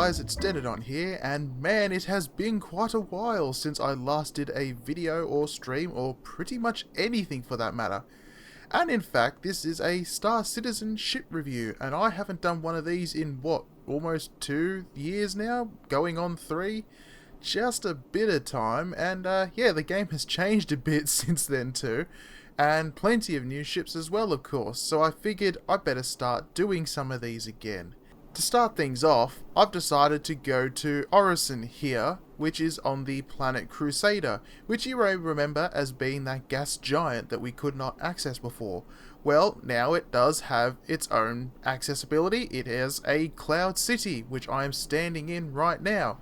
guys, it's Denadon here, and man, it has been quite a while since I last did a video or stream, or pretty much anything for that matter. And in fact, this is a Star Citizen ship review, and I haven't done one of these in what, almost 2 years now? Going on 3? Just a bit of time, and yeah, the game has changed a bit since then too. And plenty of new ships as well, of course, so I figured I better start doing some of these again. To start things off, I've decided to go to Orison here, which is on the planet Crusader, which you may remember as being that gas giant that we could not access before. Well, now it does have its own accessibility. It has a cloud city, which I am standing in right now.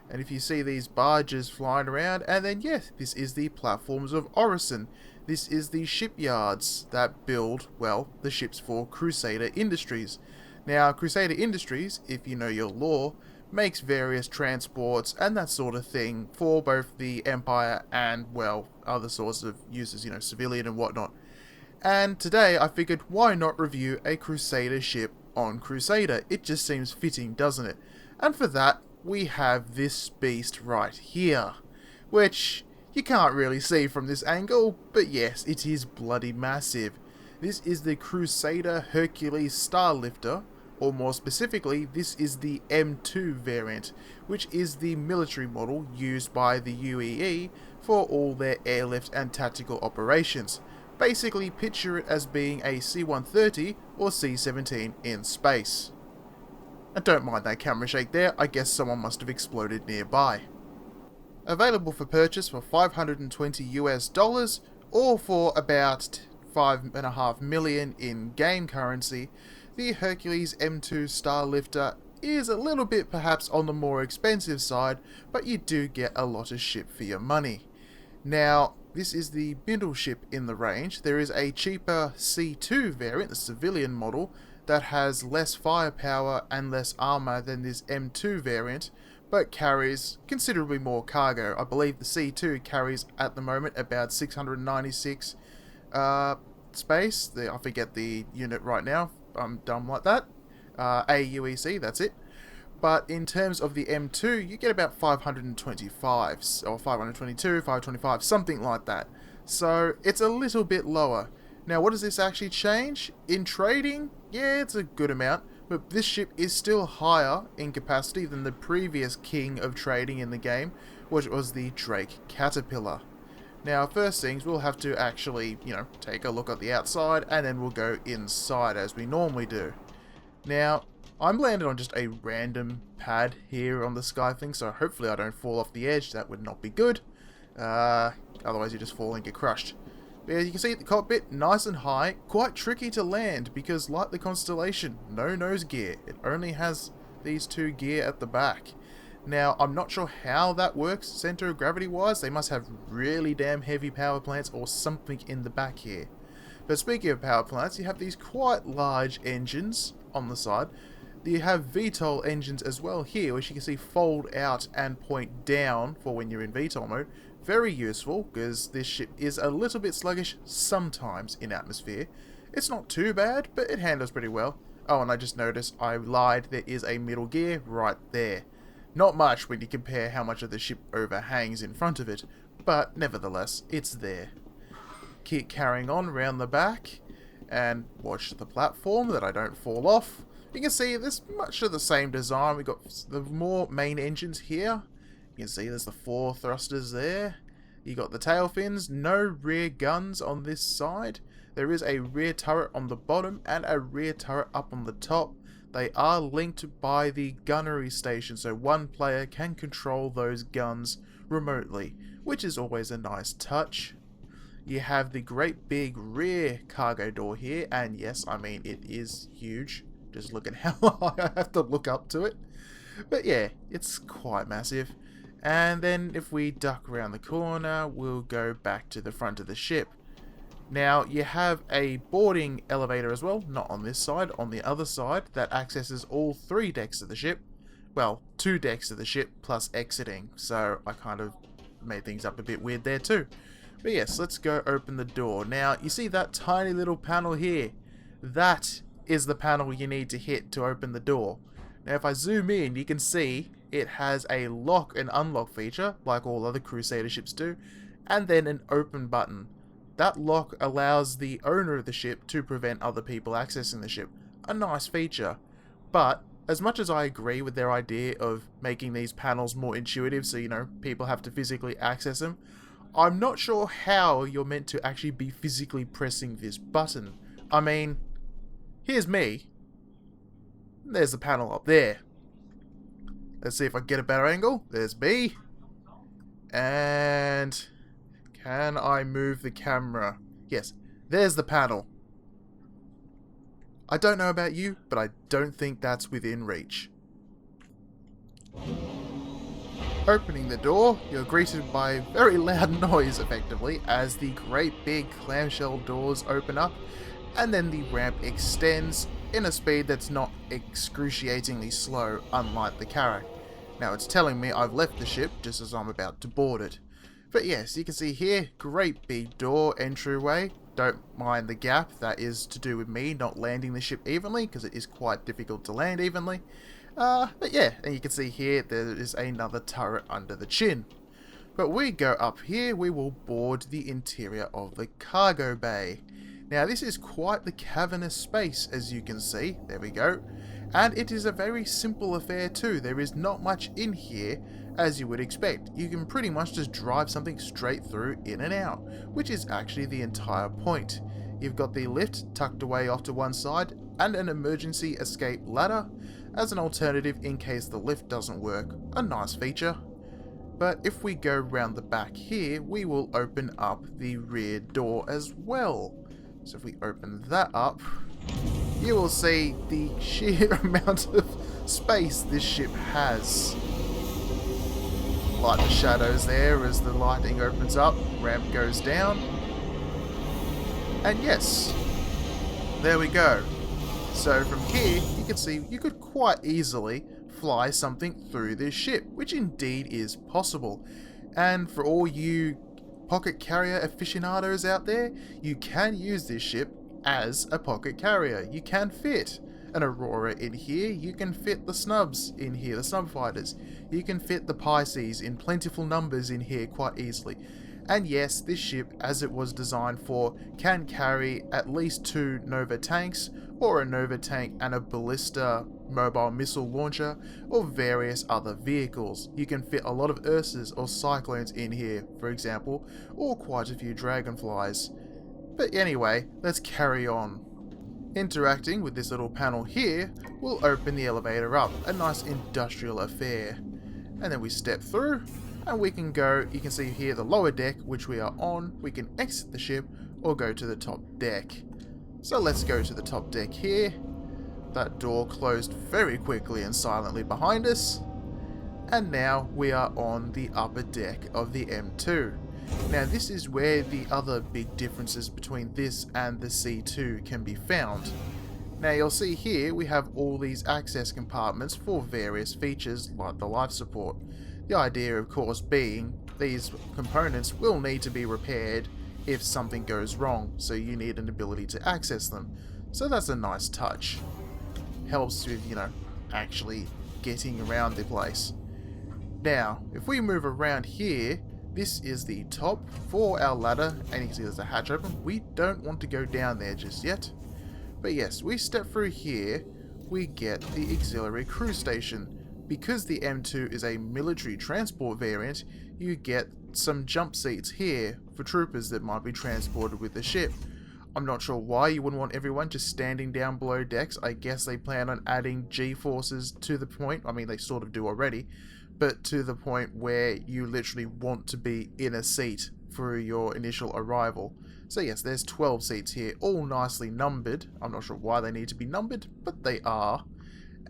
And if you see these barges flying around, and then yes, this is the platforms of Orison. This is the shipyards that build, well, the ships for Crusader Industries. Now, Crusader Industries, if you know your lore, makes various transports and that sort of thing for both the Empire and, well, other sorts of uses, you know, civilian and whatnot. And today I figured, why not review a Crusader ship on Crusader? It just seems fitting, doesn't it? And for that, we have this beast right here, which you can't really see from this angle, but yes, it is bloody massive. This is the Crusader Hercules Starlifter, or more specifically, this is the M2 variant, which is the military model used by the UEE for all their airlift and tactical operations. Basically, picture it as being a C-130 or C-17 in space. And don't mind that camera shake there, I guess someone must have exploded nearby. Available for purchase for $520 US, or for about 5.5 million in game currency, the Hercules M2 Starlifter is a little bit perhaps on the more expensive side, but you do get a lot of ship for your money. Now, this is the middle ship in the range. There is a cheaper C2 variant, the civilian model, that has less firepower and less armor than this M2 variant, but carries considerably more cargo. I believe the C2 carries at the moment about 696 space. I forget the unit right now. I'm dumb like that. AUEC, that's it. But in terms of the M2, you get about 525, or 522, 525, something like that. So it's a little bit lower. Now, what does this actually change? In trading, yeah, it's a good amount, but this ship is still higher in capacity than the previous king of trading in the game, which was the Drake Caterpillar. Now, first things, we'll have to actually, take a look at the outside, and then we'll go inside as we normally do. Now, I'm landed on just a random pad here on the sky thing, so hopefully I don't fall off the edge. That would not be good. Otherwise you just fall and get crushed. But as you can see, the cockpit, nice and high, quite tricky to land, because like the Constellation, no nose gear. It only has these 2 gear at the back. Now, I'm not sure how that works center of gravity wise. They must have really damn heavy power plants or something in the back here. But speaking of power plants, you have these quite large engines on the side. You have VTOL engines as well here, which you can see fold out and point down for when you're in VTOL mode. Very useful, because this ship is a little bit sluggish sometimes in atmosphere. It's not too bad, but it handles pretty well. Oh, and I just noticed I lied, there is a middle gear right there. Not much when you compare how much of the ship overhangs in front of it, but nevertheless, it's there. Keep carrying on round the back, and watch the platform that I don't fall off. You can see there's much of the same design. We've got the more main engines here. You can see there's the 4 thrusters there. You got the tail fins, no rear guns on this side. There is a rear turret on the bottom and a rear turret up on the top. They are linked by the gunnery station, so one player can control those guns remotely, which is always a nice touch. You have the great big rear cargo door here, and yes, I mean, it is huge. Just look at how high I have to look up to it. But yeah, it's quite massive. And then if we duck around the corner, we'll go back to the front of the ship. Now, you have a boarding elevator as well, not on this side, on the other side, that accesses all 3 decks of the ship. Well, 2 decks of the ship plus exiting, so I kind of made things up a bit weird there too. But yes, let's go open the door. Now, you see that tiny little panel here? That is the panel you need to hit to open the door. Now if I zoom in, you can see it has a lock and unlock feature, like all other Crusader ships do, and then an open button. That lock allows the owner of the ship to prevent other people accessing the ship. A nice feature. But, as much as I agree with their idea of making these panels more intuitive so, people have to physically access them, I'm not sure how you're meant to actually be physically pressing this button. I mean, here's me. There's the panel up there. Let's see if I can get a better angle. There's me. And can I move the camera? Yes, there's the panel. I don't know about you, but I don't think that's within reach. Opening the door, you're greeted by a very loud noise, effectively, as the great big clamshell doors open up, and then the ramp extends in a speed that's not excruciatingly slow, unlike the Carrack. Now it's telling me I've left the ship just as I'm about to board it. But yes, you can see here, great big door entryway. Don't mind the gap, that is to do with me not landing the ship evenly, because it is quite difficult to land evenly. But yeah, and you can see here there is another turret under the chin. But we go up here, we will board the interior of the cargo bay. Now this is quite the cavernous space, as you can see, there we go. And it is a very simple affair too, there is not much in here as you would expect. You can pretty much just drive something straight through in and out, which is actually the entire point. You've got the lift tucked away off to one side and an emergency escape ladder as an alternative in case the lift doesn't work. A nice feature. But if we go round the back here, we will open up the rear door as well. So if we open that up, you will see the sheer amount of space this ship has. Like the shadows there as the lighting opens up, ramp goes down. And yes, there we go. So from here, you can see you could quite easily fly something through this ship, which indeed is possible. And for all you pocket carrier aficionados out there, you can use this ship as a pocket carrier. You can fit an Aurora in here, you can fit the snubs in here, the snub fighters. You can fit the Pisces in plentiful numbers in here quite easily. And yes, this ship, as it was designed for, can carry at least 2 Nova tanks, or a Nova tank and a ballista mobile missile launcher, or various other vehicles. You can fit a lot of Ursas or Cyclones in here, for example, or quite a few Dragonflies. But anyway, let's carry on. Interacting with this little panel here will open the elevator up, a nice industrial affair. And then we step through, and we can go, you can see here the lower deck, which we are on. We can exit the ship, or go to the top deck. So let's go to the top deck here. That door closed very quickly and silently behind us. And now we are on the upper deck of the M2. Now this is where the other big differences between this and the C2 can be found. Now you'll see here we have all these access compartments for various features like the life support. The idea of course being these components will need to be repaired if something goes wrong, so you need an ability to access them. So that's a nice touch. Helps with, actually getting around the place. Now, if we move around here, this is the top for our ladder, and you can see there's a hatch open. We don't want to go down there just yet. But yes, we step through here, we get the auxiliary crew station. Because the M2 is a military transport variant, you get some jump seats here for troopers that might be transported with the ship. I'm not sure why you wouldn't want everyone just standing down below decks. I guess they plan on adding G-forces to the point, I mean they sort of do already, but to the point where you literally want to be in a seat for your initial arrival. So yes, there's 12 seats here, all nicely numbered. I'm not sure why they need to be numbered, but they are.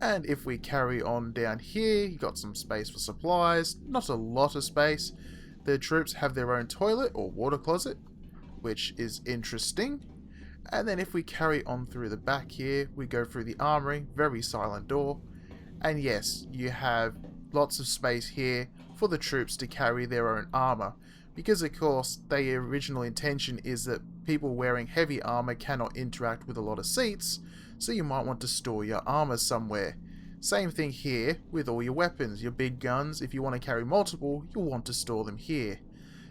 And if we carry on down here, you got some space for supplies, not a lot of space. The troops have their own toilet or water closet, which is interesting. And then if we carry on through the back here, we go through the armory, very silent door. And yes, you have lots of space here for the troops to carry their own armor. Because of course, their original intention is that people wearing heavy armor cannot interact with a lot of seats, so you might want to store your armor somewhere. Same thing here with all your weapons, your big guns. If you want to carry multiple, you'll want to store them here.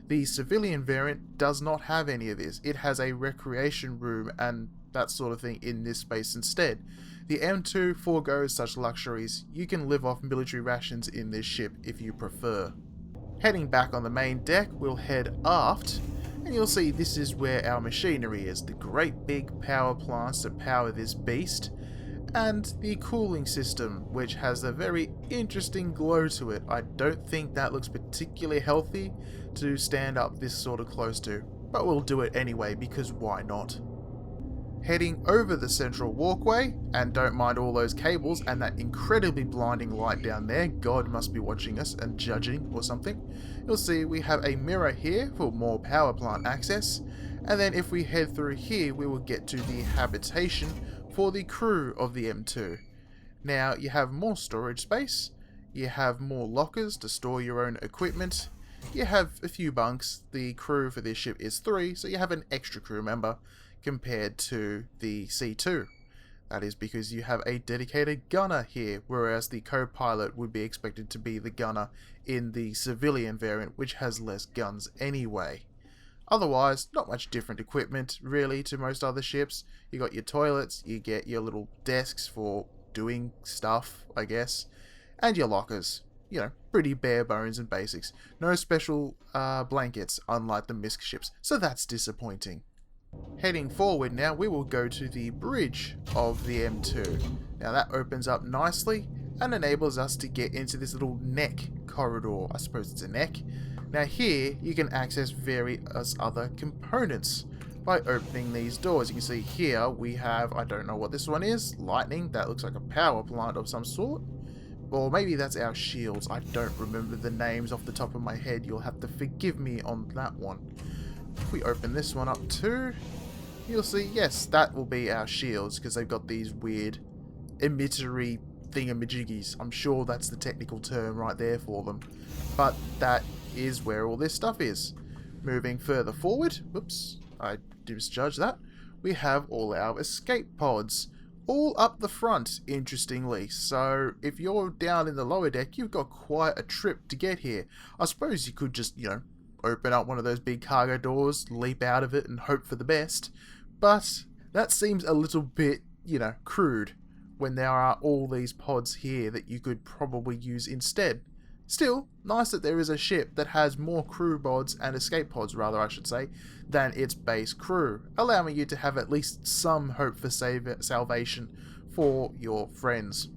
The civilian variant does not have any of this. It has a recreation room and that sort of thing in this space instead. The M2 foregoes such luxuries. You can live off military rations in this ship if you prefer. Heading back on the main deck, we'll head aft, and you'll see this is where our machinery is. The great big power plants that power this beast, and the cooling system, which has a very interesting glow to it. I don't think that looks particularly healthy to stand up this sort of close to, but we'll do it anyway because why not? Heading over the central walkway, and don't mind all those cables and that incredibly blinding light down there, God must be watching us and judging or something. You'll see we have a mirror here for more power plant access, and then if we head through here we will get to the habitation for the crew of the M2. Now you have more storage space, you have more lockers to store your own equipment, you have a few bunks. The crew for this ship is 3, so you have an extra crew member compared to the C2. That is because you have a dedicated gunner here, whereas the co-pilot would be expected to be the gunner in the civilian variant, which has less guns anyway. Otherwise, not much different equipment really to most other ships. You got your toilets, you get your little desks for doing stuff, I guess, and your lockers. You know, pretty bare bones and basics. No special blankets, unlike the MISC ships, so that's disappointing. Heading forward now, we will go to the bridge of the M2. Now that opens up nicely and enables us to get into this little neck corridor. I suppose it's a neck. Now here, you can access various other components by opening these doors. You can see here we have, I don't know what this one is, lightning. That looks like a power plant of some sort. Or maybe that's our shields. I don't remember the names off the top of my head. You'll have to forgive me on that one. If we open this one up too, you'll see, yes, that will be our shields, because they've got these weird emittery thingamajiggies. I'm sure that's the technical term right there for them. But that is where all this stuff is. Moving further forward, whoops, I misjudged that, we have all our escape pods. All up the front, interestingly. So if you're down in the lower deck, you've got quite a trip to get here. I suppose you could just, open up one of those big cargo doors, leap out of it and hope for the best. But that seems a little bit, crude when there are all these pods here that you could probably use instead. Still, nice that there is a ship that has more crew pods and escape pods, rather I should say, than its base crew, allowing you to have at least some hope for salvation for your friends.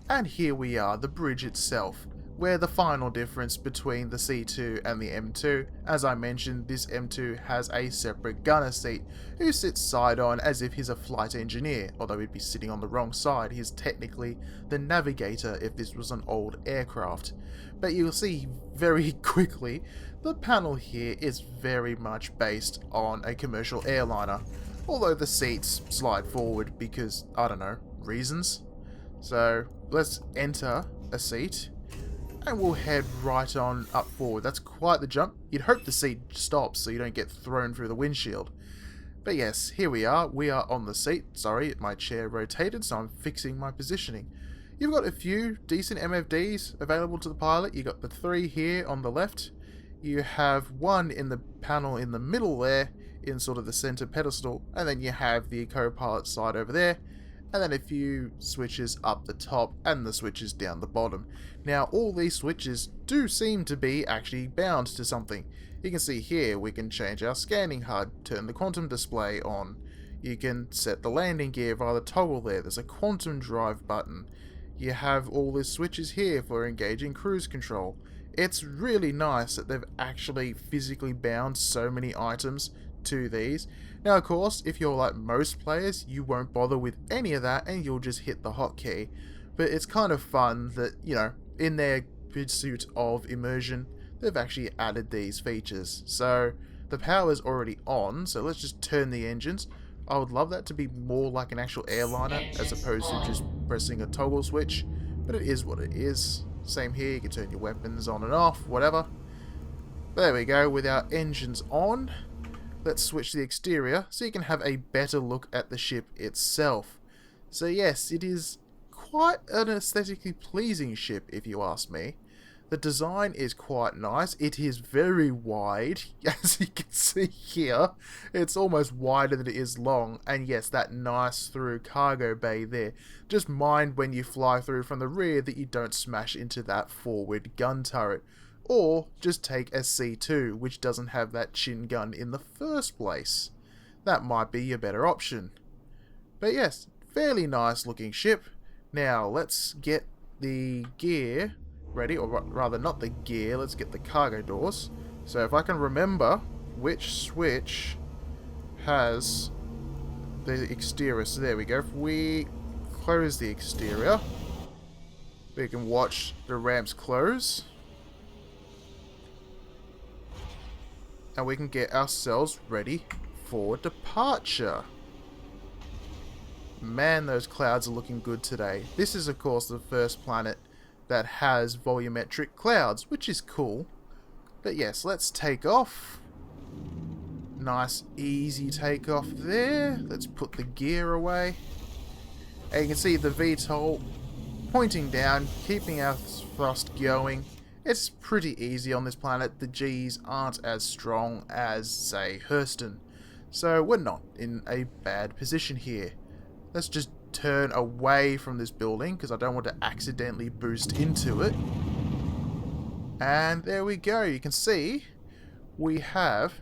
And here we are, the bridge itself, where the final difference between the C2 and the M2, as I mentioned, this M2 has a separate gunner seat, who sits side on as if he's a flight engineer, although he'd be sitting on the wrong side. He's technically the navigator if this was an old aircraft. But you'll see very quickly, the panel here is very much based on a commercial airliner, although the seats slide forward because, I don't know, reasons. So let's enter a seat, and we'll head right on up forward. That's quite the jump. You'd hope the seat stops so you don't get thrown through the windshield. But yes, here we are. We are on the seat. Sorry, my chair rotated, so I'm fixing my positioning. You've got a few decent MFDs available to the pilot. You've got the 3 here on the left. You have 1 in the panel in the middle there, in sort of the center pedestal. And then you have the co-pilot side over there. And then a few switches up the top and the switches down the bottom. Now all these switches do seem to be actually bound to something. You can see here we can change our scanning HUD, turn the quantum display on. You can set the landing gear via the toggle there. There's a quantum drive button. You have all these switches here for engaging cruise control. It's really nice that they've actually physically bound so many items to these. Now of course, if you're like most players, you won't bother with any of that and you'll just hit the hotkey. But it's kind of fun that, in their pursuit of immersion, they've actually added these features. So the power's already on, so let's just turn the engines. I would love that to be more like an actual airliner as opposed to just pressing a toggle switch, but it is what it is. Same here, you can turn your weapons on and off, whatever. But there we go, with our engines on. Let's switch the exterior so you can have a better look at the ship itself. So yes, it is quite an aesthetically pleasing ship, if you ask me. The design is quite nice. It is very wide, as you can see here. It's almost wider than it is long. And yes, that nice through cargo bay there. Just mind when you fly through from the rear that you don't smash into that forward gun turret. Or just take a C2, which doesn't have that chin gun in the first place. That might be your better option. But yes, fairly nice looking ship. Now, let's get the gear ready, or rather not the gear, let's get the cargo doors. So if I can remember which switch has the exterior, so there we go. If we close the exterior, we can watch the ramps close. And we can get ourselves ready for departure. Man, those clouds are looking good today. This is of course the first planet that has volumetric clouds, which is cool. But yes, let's take off. Nice easy takeoff there. Let's put the gear away. And you can see the VTOL pointing down, keeping our thrust going. It's pretty easy on this planet. The G's aren't as strong as, say, Hurston. So we're not in a bad position here. Let's just turn away from this building because I don't want to accidentally boost into it. And there we go. You can see we have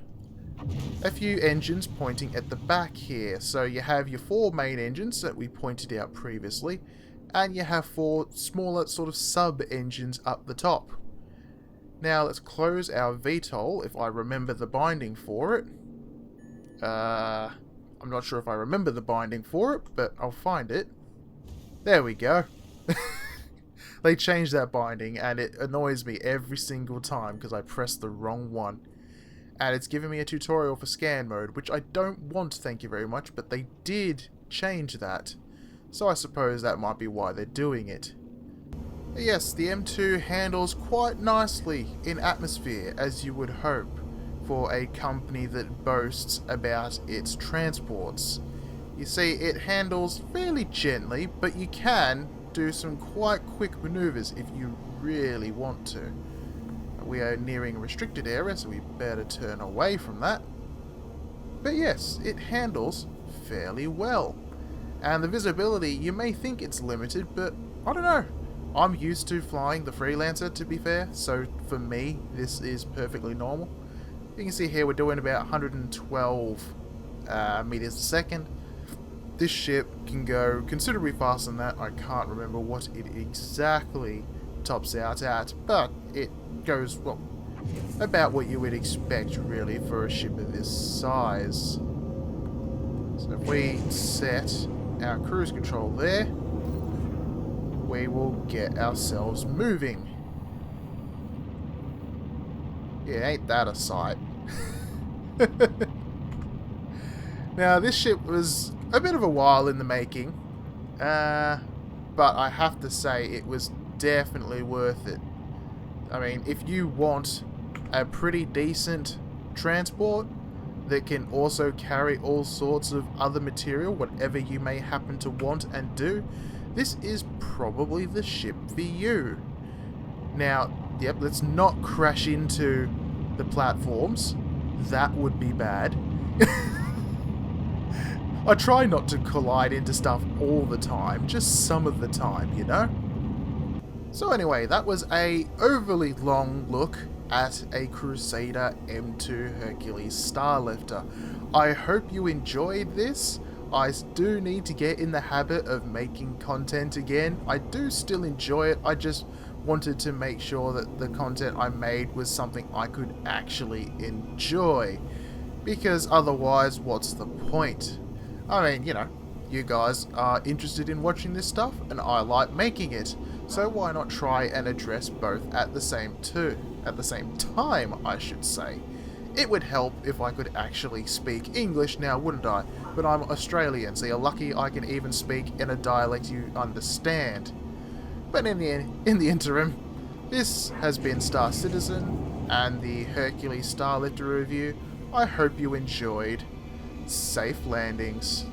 a few engines pointing at the back here. So you have your 4 main engines that we pointed out previously, and you have 4 smaller sort of sub-engines up the top. Now let's close our VTOL if I remember the binding for it. I'm not sure if I remember the binding for it, but I'll find it. There we go. They changed that binding and it annoys me every single time because I pressed the wrong one. And it's giving me a tutorial for scan mode, which I don't want, thank you very much, but they did change that. So I suppose that might be why they're doing it. Yes, the M2 handles quite nicely in atmosphere, as you would hope, for a company that boasts about its transports. You see, it handles fairly gently, but you can do some quite quick maneuvers if you really want to. We are nearing a restricted area, so we better turn away from that. But yes, it handles fairly well. And the visibility, you may think it's limited, but I don't know. I'm used to flying the Freelancer, to be fair, so for me, this is perfectly normal. You can see here we're doing about 112 meters a second. This ship can go considerably faster than that. I can't remember what it exactly tops out at, but it goes, well, about what you would expect, really, for a ship of this size. So if we set our cruise control there, we will get ourselves moving. Yeah, ain't that a sight. Now, this ship was a bit of a while in the making, but I have to say it was definitely worth it. I mean, if you want a pretty decent transport that can also carry all sorts of other material, whatever you may happen to want and do, this is probably the ship for you. Now, yep, let's not crash into the platforms. That would be bad. I try not to collide into stuff all the time, just some of the time, you know? So anyway, that was a overly long look at a Crusader M2 Hercules Starlifter. I hope you enjoyed this. I do need to get in the habit of making content again. I do still enjoy it, I just wanted to make sure that the content I made was something I could actually enjoy. Because otherwise, what's the point? I mean, you know, you guys are interested in watching this stuff, and I like making it. So why not try and address both at the same time, I should say. It would help if I could actually speak English now, wouldn't I? But I'm Australian, so you're lucky I can even speak in a dialect you understand. But in the interim, this has been Star Citizen and the Hercules Starlifter review. I hope you enjoyed. Safe landings.